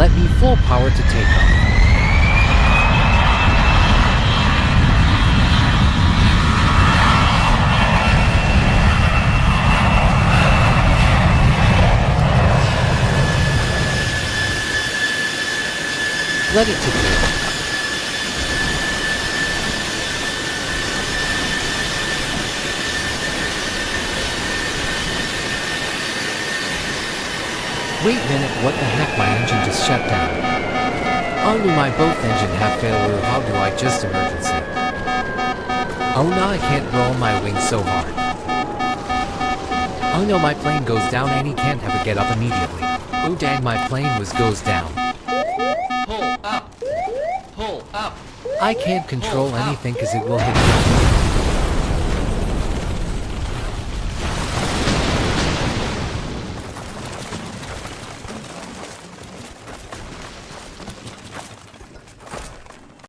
Let me full power to take off. Let it to do. Wait a minute, what the heck, my engine just shut down. Oh no, my both engine have failure, how do I just emergency? Oh no, I can't roll my wings so hard. Oh no, my plane goes down and he can't have it get up immediately. Oh dang, my plane goes down. Pull up. Pull up. I can't control anything cause it will hit me.